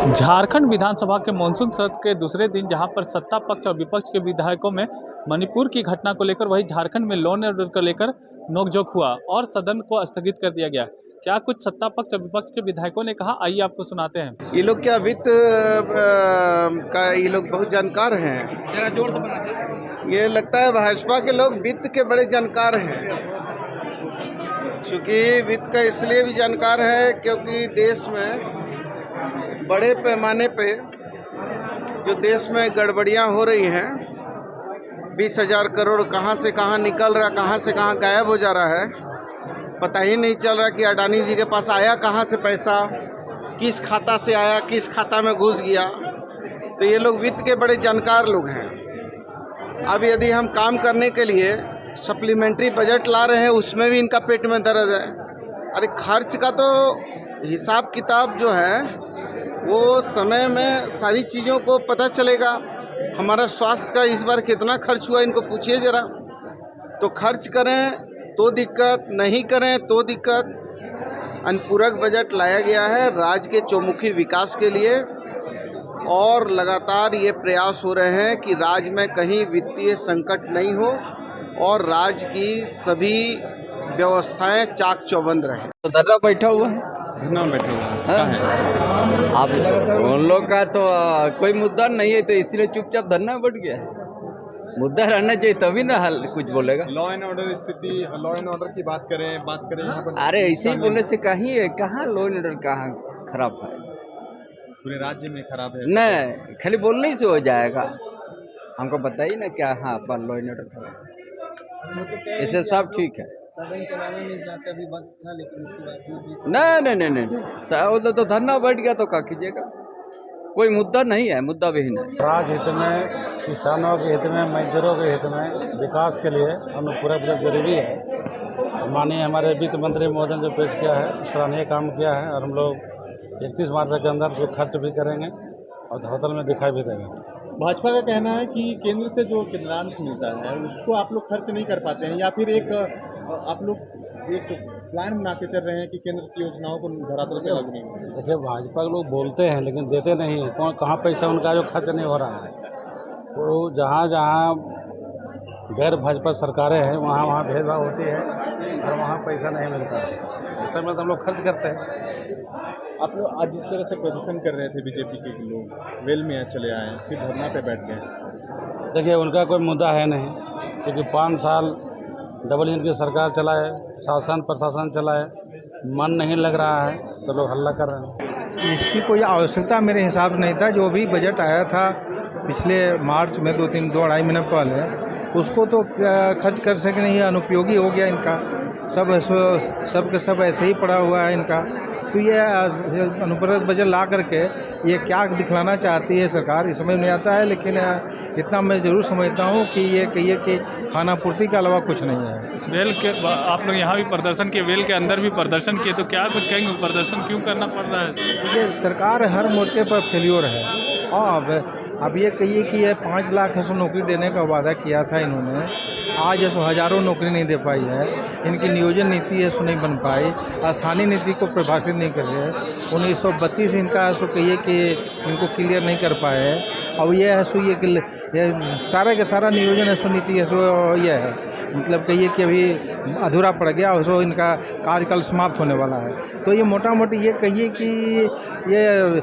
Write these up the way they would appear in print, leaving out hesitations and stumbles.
झारखंड विधानसभा के मॉनसून सत्र के दूसरे दिन जहां पर सत्ता पक्ष और विपक्ष के विधायकों में मणिपुर की घटना को लेकर वही झारखंड में लॉ एंड ऑर्डर को लेकर नोकझोंक हुआ और सदन को स्थगित कर दिया गया। क्या कुछ सत्ता पक्ष और विपक्ष के विधायकों ने कहा, आइए आपको सुनाते हैं। ये लोग क्या वित्त का ये लोग बहुत जानकार हैं। जरा जोर से बनाते। ये लगता है भाजपा के लोग वित्त के बड़े जानकार हैं। चूँकि वित्त का इसलिए भी जानकार है क्योंकि देश में बड़े पैमाने पे जो देश में गड़बड़ियां हो रही हैं, 20,000 करोड़ कहां से कहां निकल रहा, कहां से कहां गायब हो जा रहा है, पता ही नहीं चल रहा कि अडानी जी के पास आया कहां से पैसा, किस खाता से आया, किस खाता में घुस गया। तो ये लोग वित्त के बड़े जानकार लोग हैं। अब यदि हम काम करने के लिए सप्लीमेंट्री बजट ला रहे हैं, उसमें भी इनका पेट में दर्द है। अरे खर्च का तो हिसाब किताब जो है वो समय में सारी चीज़ों को पता चलेगा। हमारा स्वास्थ्य का इस बार कितना खर्च हुआ इनको पूछिए ज़रा। तो खर्च करें तो दिक्कत, नहीं करें तो दिक्कत। अनुपूरक बजट लाया गया है राज्य के चौमुखी विकास के लिए और लगातार ये प्रयास हो रहे हैं कि राज्य में कहीं वित्तीय संकट नहीं हो और राज्य की सभी व्यवस्थाएं चाक चौबंद रहें। तो धरना बैठा हुआ है, धरना बैठे हुए हैं। क्या है? आप उन लोग का तो कोई मुद्दा नहीं है, तो इसलिए चुपचाप धरना बैठ गया है। मुद्दा रहना चाहिए तभी ना हल कुछ बोलेगा। लॉ एंड ऑर्डर स्थिति, लॉ एंड ऑर्डर की बात करें यहाँ पर। अरे ऐसे ही बोलने से कहीं है, कहाँ लॉ एंड ऑर्डर कहाँ खराब है? पूरे राज्य में खराब है। नहीं, खाली बोलने ही से हो जाएगा। हमको बताइए ना क्या। हाँ, पर लॉ एंड ऑर्डर खराब है, इससे सब ठीक है। सदन चलाना नहीं चाहते, अभी वक्त था, लेकिन उसके बाद नहीं, तो धरना बैठ गया तो क्या कीजिएगा। कोई मुद्दा नहीं है, मुद्दा भी नहीं। राज्य हित में, किसानों के हित में, मजदूरों के हित में, विकास के लिए हमें पूरा जरूरी है। माननीय हमारे वित्त मंत्री महोदय ने जो पेश किया है, सराहनीय काम किया है और हम लोग 31 मार्च के अंदर उसको खर्च भी करेंगे और धरातल में दिखाई भी देंगे। भाजपा का कहना है कि केंद्र से जो केंद्रांश मिलता है उसको आप लोग खर्च नहीं कर पाते हैं, या फिर आप लोग एक प्लान बनाते चल रहे हैं कि केंद्र की योजनाओं को धरातल पे लागू नहीं। देखिए, भाजपा के लोग बोलते हैं लेकिन देते नहीं हैं। कौन कहाँ पैसा उनका जो खर्च नहीं हो रहा है। तो जहाँ जहाँ गैर भाजपा सरकारें हैं वहाँ वहाँ भेदभाव होती है और वहाँ पैसा नहीं मिलता है। इस समय तो हम लोग खर्च करते हैं। आप लोग आज जिस तरह से प्रदर्शन कर रहे थे, बीजेपी के लोग वेल में चले आए, फिर धरना पे बैठ गए। देखिए, उनका कोई मुद्दा है नहीं, क्योंकि 5 साल डबल इंजन की सरकार चलाए, शासन प्रशासन चलाए, मन नहीं लग रहा है तो लोग हल्ला कर रहे हैं। इसकी कोई आवश्यकता मेरे हिसाब से नहीं था। जो भी बजट आया था पिछले मार्च में 2-2.5 महीने पहले, उसको तो खर्च कर सके नहीं, अनुपयोगी हो गया इनका। सब के सब ऐसे ही पड़ा हुआ है इनका। तो ये अनुपूरक बजट ला करके ये क्या दिखलाना चाहती है सरकार, समझ नहीं आता है। लेकिन इतना मैं ज़रूर समझता हूँ कि ये कहिए कि खाना पूर्ति के अलावा कुछ नहीं है। वेल के आप लोग यहाँ भी प्रदर्शन किए, वेल के अंदर भी प्रदर्शन किए, तो क्या कुछ कहेंगे, प्रदर्शन क्यों करना पड़ रहा है? ये सरकार हर मोर्चे पर फेल्योर है। और अब ये कहिए कि ये 5 लाख ऐसो नौकरी देने का वादा किया था इन्होंने, आज ऐसो हज़ारों नौकरी नहीं दे पाई है। इनकी नियोजन नीति ऐसो नहीं बन पाई, स्थानीय नीति को परिभाषित नहीं कर रहे। 1932 इनका ऐसो कहिए कि इनको क्लियर नहीं कर पाए। अब ये ऐसो ये सारा का सारा नियोजन ऐसो नीति ऐसो ये है, मतलब कहिए कि अभी अधूरा पड़ गया, ऐसो इनका कार्यकाल समाप्त होने वाला है। तो ये मोटा मोटी ये कहिए कि ये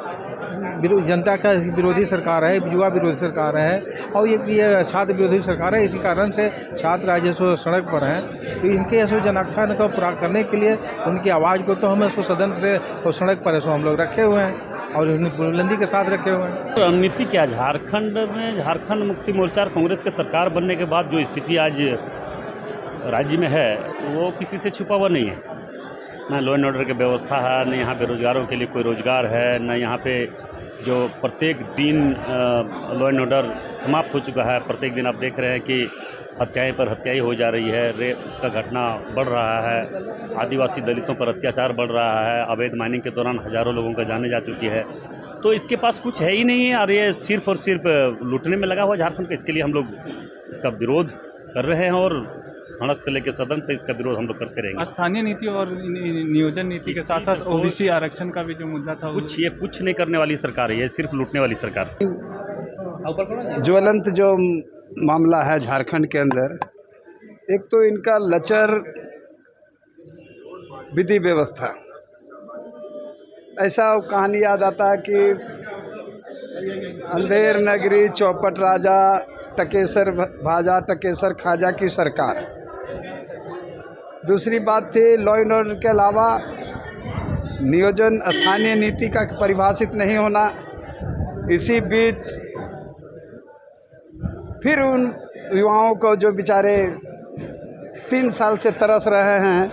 जनता का विरोधी सरकार है, युवा विरोधी सरकार है और ये छात्र विरोधी सरकार है। इसी कारण से छात्र आज ऐसो सड़क पर हैं। तो इनके ऐसो जनाक्षा को पूरा करने के लिए उनकी आवाज़ को तो हम ऐसो सदन से और सड़क पर ऐसो हम लोग रखे हुए हैं और बुलंदी के साथ रखे हुए हैं। तो रणनीति क्या, झारखंड में झारखंड मुक्ति मोर्चा और कांग्रेस के सरकार बनने के बाद जो स्थिति आज राज्य में है वो किसी से छुपा हुआ नहीं है। ना लॉ एंड ऑर्डर की व्यवस्था है, न यहाँ बेरोजगारों के लिए कोई रोजगार है, न यहाँ पे जो प्रत्येक दिन लॉ एंड ऑर्डर समाप्त हो चुका है। प्रत्येक दिन आप देख रहे हैं कि हत्याएं पर हत्याएं हो जा रही है, रेप का घटना बढ़ रहा है, आदिवासी दलितों पर अत्याचार बढ़ रहा है, अवैध माइनिंग के दौरान हज़ारों लोगों का जाने जा चुकी है। तो इसके पास कुछ है ही नहीं है और ये सिर्फ और सिर्फ लूटने में लगा हुआ झारखंड का। इसके लिए हम लोग इसका विरोध कर रहे हैं और सड़क से लेकर सदन तक इसका विरोध हम लोग करते रहेंगे। स्थानीय नीति और नियोजन नीति के साथ साथ ओबीसी आरक्षण का भी जो मुद्दा था कुछ नहीं करने वाली सरकार है, ये सिर्फ लूटने वाली सरकार है। ज्वलंत जो मामला है झारखंड के अंदर, एक तो इनका लचर विधि व्यवस्था, ऐसा कहानी याद आता है कि अंधेर नगरी चौपट राजा टकेसर भाजा टकेसर खाजा की सरकार। दूसरी बात थी लॉ एंड ऑर्डर के अलावा नियोजन स्थानीय नीति का परिभाषित नहीं होना। इसी बीच फिर उन युवाओं को जो बेचारे 3 साल से तरस रहे हैं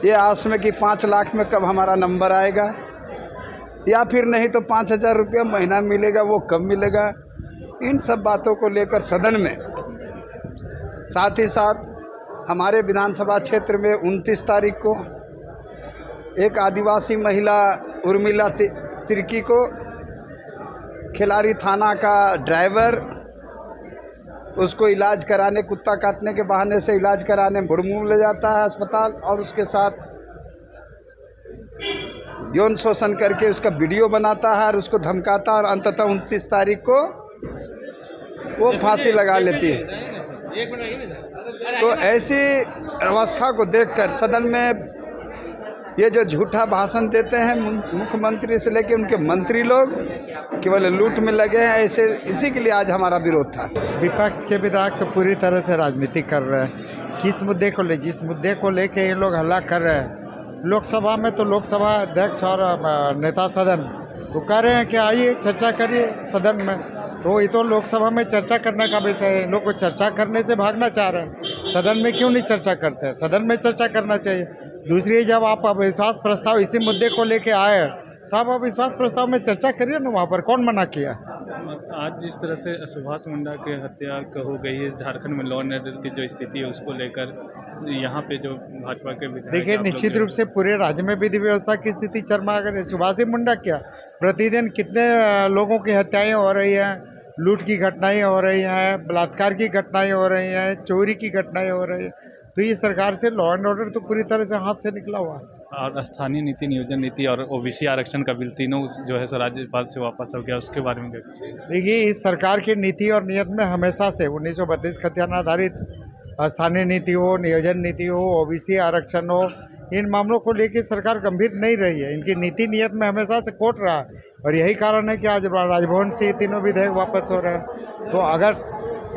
ये आस में कि 5 लाख में कब हमारा नंबर आएगा, या फिर नहीं तो 5,000 रुपया महीना मिलेगा, वो कब मिलेगा। इन सब बातों को लेकर सदन में, साथ ही साथ हमारे विधानसभा क्षेत्र में 29 तारीख को एक आदिवासी महिला उर्मिला तिर्की को खिलाड़ी थाना का ड्राइवर उसको इलाज कराने, कुत्ता काटने के बहाने से इलाज कराने बुड़मू ले जाता है अस्पताल, और उसके साथ यौन शोषण करके उसका वीडियो बनाता है और उसको धमकाता है, और अंततः 29 तारीख को वो फांसी लगा लेती है। तो ऐसी अवस्था को देखकर सदन में ये जो झूठा भाषण देते हैं मुख्यमंत्री से लेकर उनके मंत्री लोग केवल लूट में लगे हैं, ऐसे इसी के लिए आज हमारा विरोध था। विपक्ष के विधायक तो पूरी तरह से राजनीति कर रहे हैं। किस मुद्दे को जिस मुद्दे को लेके ये लोग हल्ला कर रहे हैं, लोकसभा में तो लोकसभा अध्यक्ष और नेता सदन वो कह रहे हैं कि आइए चर्चा करिए सदन में, तो ये तो लोकसभा में चर्चा करने का विषय है। लोग को चर्चा करने से भागना चाह रहे हैं, सदन में क्यों नहीं चर्चा करते हैं? सदन में चर्चा करना चाहिए। दूसरी, जब आप अविश्वास प्रस्ताव इसी मुद्दे को लेके आए तो आप अविश्वास प्रस्ताव में चर्चा करिए ना, वहाँ पर कौन मना किया? आज जिस तरह से सुभाष मुंडा की हत्या हो गई है, झारखंड में लॉ एंड ऑर्डर की जो स्थिति है उसको लेकर यहाँ पे जो भाजपा के विधायक, देखिए निश्चित रूप से पूरे राज्य में विधि व्यवस्था की स्थिति चरमरा। सुभाष मुंडा क्या, प्रतिदिन कितने लोगों की हत्याएं हो रही हैं, लूट की घटनाएं हो रही हैं, बलात्कार की घटनाएं हो रही हैं, चोरी की घटनाएं हो रही हैं। तो ये सरकार से लॉ एंड ऑर्डर तो पूरी तरह से हाथ से निकला हुआ है। और स्थानीय नीति, नियोजन नीति और ओबीसी आरक्षण का बिल तीनों जो है सो राज्यपाल से वापस हो गया, उसके बारे में देखिए इस सरकार की नीति और नियत में हमेशा से 1932 खतियान आधारित स्थानीय नीति हो, नियोजन नीति हो, ओबीसी आरक्षण हो, इन मामलों को लेकर सरकार गंभीर नहीं रही है। इनकी नीति नियत में हमेशा से कोट रहा है, और यही कारण है कि आज राजभवन से ये तीनों विधेयक वापस हो रहे हैं। तो अगर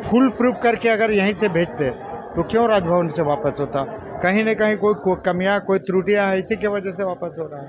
फुल प्रूफ करके अगर यहीं से भेजते तो क्यों राजभवन से वापस होता? कहीं न कहीं कोई कमियां, कोई त्रुटियां हैं, इसी की वजह से वापस हो रहा है।